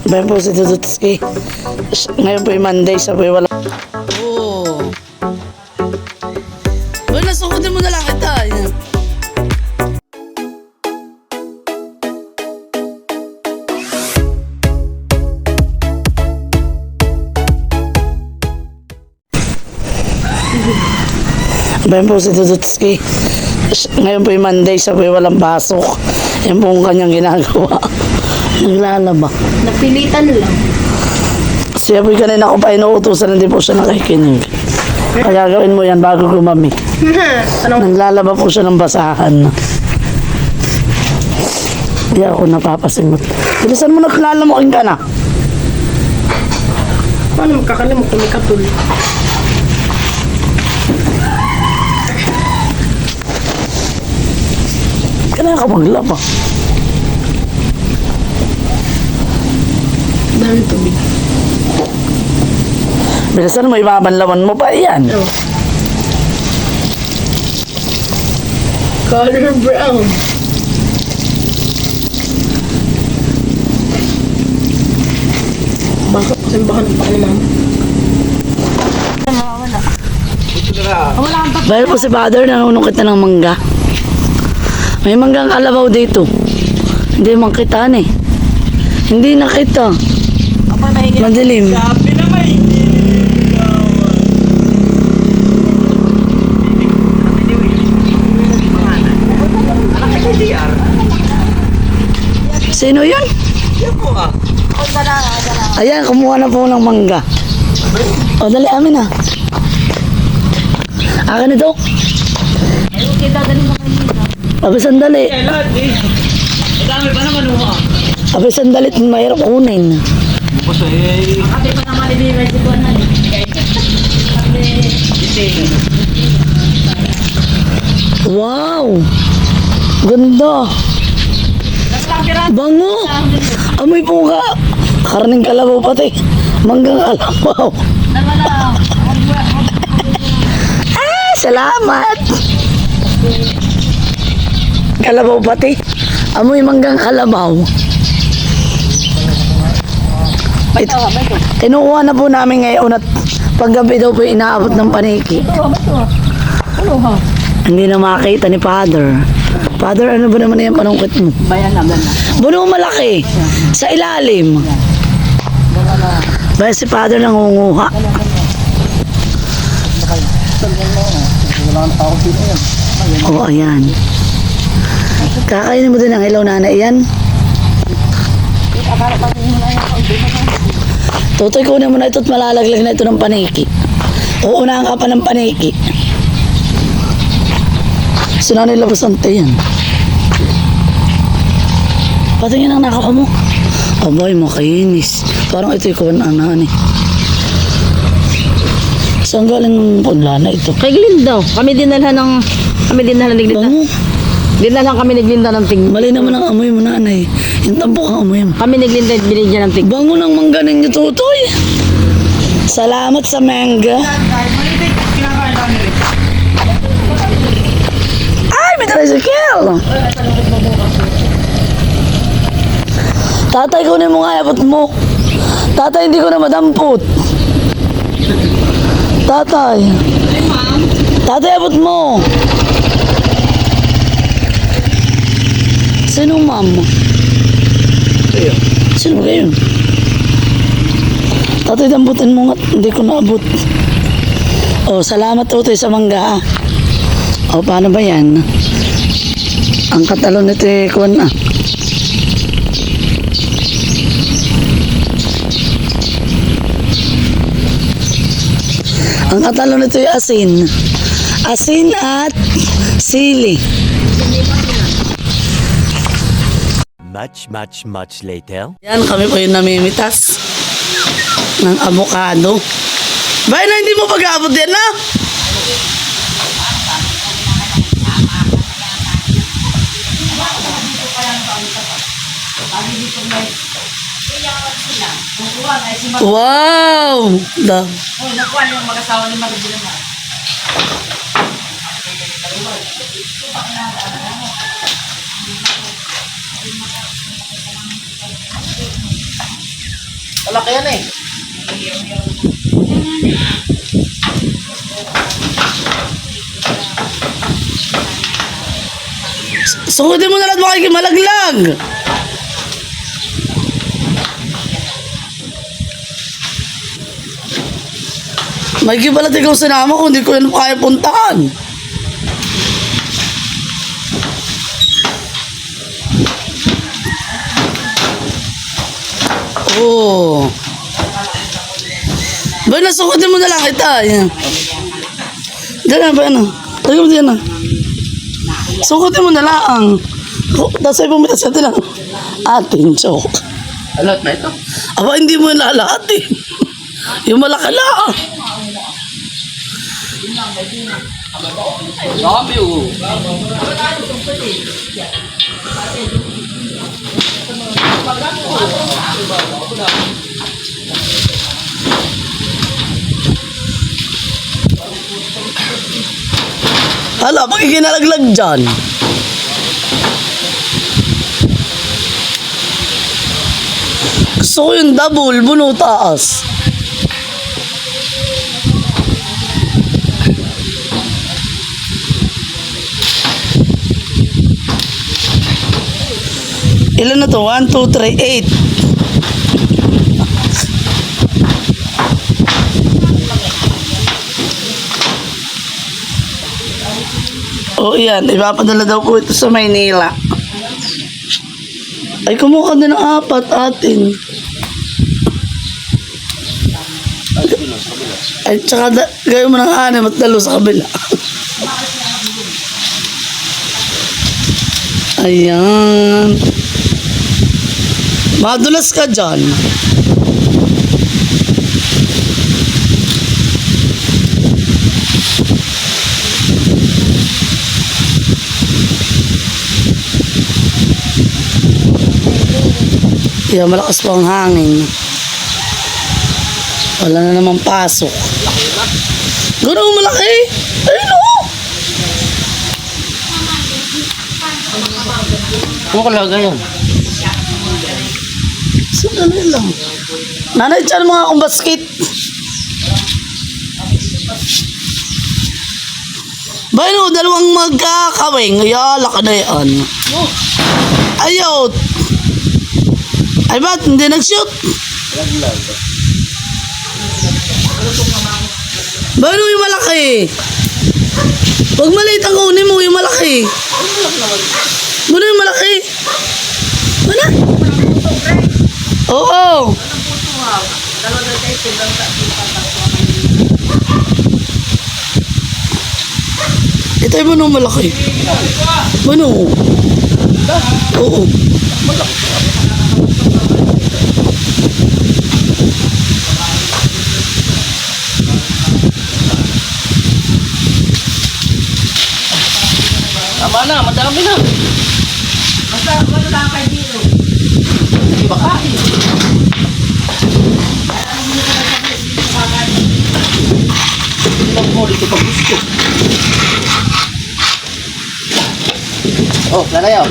Bayan po si Dudutski. Ngayon po yung Monday, sabi wala. Oo. Wala, sukutin mo na lang kita. Yan. Bayan po si Dudutski. Ngayon po yung Monday, sabi walang pasok. Yan po ang kanyang ginagawa. Naglalaba. Napilitan lang. Siya po kanina ko pa inuutusan, hindi po siya nakikinig. Kaya gawin mo yan bago gumami. Naglalaba po siya ng basahan. Hindi ako napapasingot. Bilisan mo, naglalamukin ka na. Paano magkakalimot kung may katul? Kailangan ka maglaba. Dahil tubig. Bilisan mo, ibabanlawan mo pa yan. Oh. Color brown. Bakit? Simbahan ng pa ni mama. Dahil po si Father, nanunong kita ng mangga. May manggang kalabaw dito. Hindi makita eh. Hindi nakita. Madilim. Sabi na may Sino yun? Ayan, kumuha na po ng mangga. O, dali, amin na. Akin ito. Abi, sandali. lahat eh. Madami pa naman mo. Abi, sandali. Mahirap kunin. Basta eh. Ate pa naman ibigay si Tuan na Wow! Ganda. Bango. Amoy po ka. Karning kalabaw pati. Manggang kalabaw. Ah, salamat. Kalabaw pati. Amoy manggang kalabaw. Ito. Kinukuha na po namin ngayon at paggabi daw po inaabot ng paniki. Hindi na makita ni Father. Father, ano ba naman yung panungkit mo? Bayan na, bayan na. Buno malaki. Sa ilalim. Baya si Father nangunguha. Oo, ayan. Kakainin mo din ang ilaw na yan. Tutoy, kunin mo na ito at malalaglag na ito ng paniki. Uunahan ka pa ng paniki. Sinanay labasante yan. Patingin ang nakaw mo. Abay, makainis. Parang ito yung kuwan-anahan eh. Saan galing ng pagla na ito? Kay Glinda. Kami dinalhan ng ni Glinda. Bango. Dinalhan kami ni Glinda ng tig. Mali naman ang amoy mo, nanay. Yung tampok ang amoy mo. Kami ni Glinda binigyan ng tig. Bango ng mangga ninyo, tutoy. Salamat sa mangga. Ay, may tricycle. Tatay, kunin mo nga, abot mo. Tatay, hindi ko na madampot. Tatay. Tatay, abot mo. Sino, ma'am? Sino kayo? Tatay, damputin mo nga. Hindi ko naabot. Oh, salamat tutoy sa mangga. O, paano ba yan? Ang katalon nito eh, kuwan na. Ang katalon nito ay asin. Asin at sili. Much later. Yan, kami po yung namimitas ng avocado. Bayan na, hindi mo pag-aabot yan na. Wow! Nakuha yung mag-asawa ni Maribel na. Malaki yan eh. Sungutin mo na lahat makikimalaglag. May kibalat ikaw sa nama kung hindi ko yan kaya puntahan. Oh. Ba, nasukutin mo na lang kita. Yan. Diyan na, ba na. Lagyan mo diyan na. Sukutin mo na lang. Tapos ay pumitas sa atin lang. Ating joke. Alat na ito. Aba, hindi mo nalalahatin. Yung malakala. Dami oh. Hala, pakikinalaglag dyan. Gusto ko yung double, buno taas. Ilan na to? 1, 2, 3, 8. Oh, yan. Ipapadala daw po ito sa Maynila. Ay, kumuha ka din ng 4 atin. Ay, tsaka gawin mo ng 6 at 2 sa kabila. Ayan. Madulas ka dyan. Kaya malakas po ang hangin. Wala na namang pasok. Gano'n malaki. Ayun o. Ano kalaga yan? Sandali lang. Nanay, dyan mga akong basket. Bayan o, dalawang magkakawing. Ayala ka na yan. Ayaw. Ay, ba't hindi nag-shoot? Bayan o yung malaki. Huwag maliit ang kunin mo, yung malaki. Ano yung malaki? Ano? Oo. Ito yung manong malaki. Manong. Oo. Tama na, madami na. Basta, wala lang kayo dito. Hindi ba kain? Ilang mo dito pag gusto. Oh, lalayaw.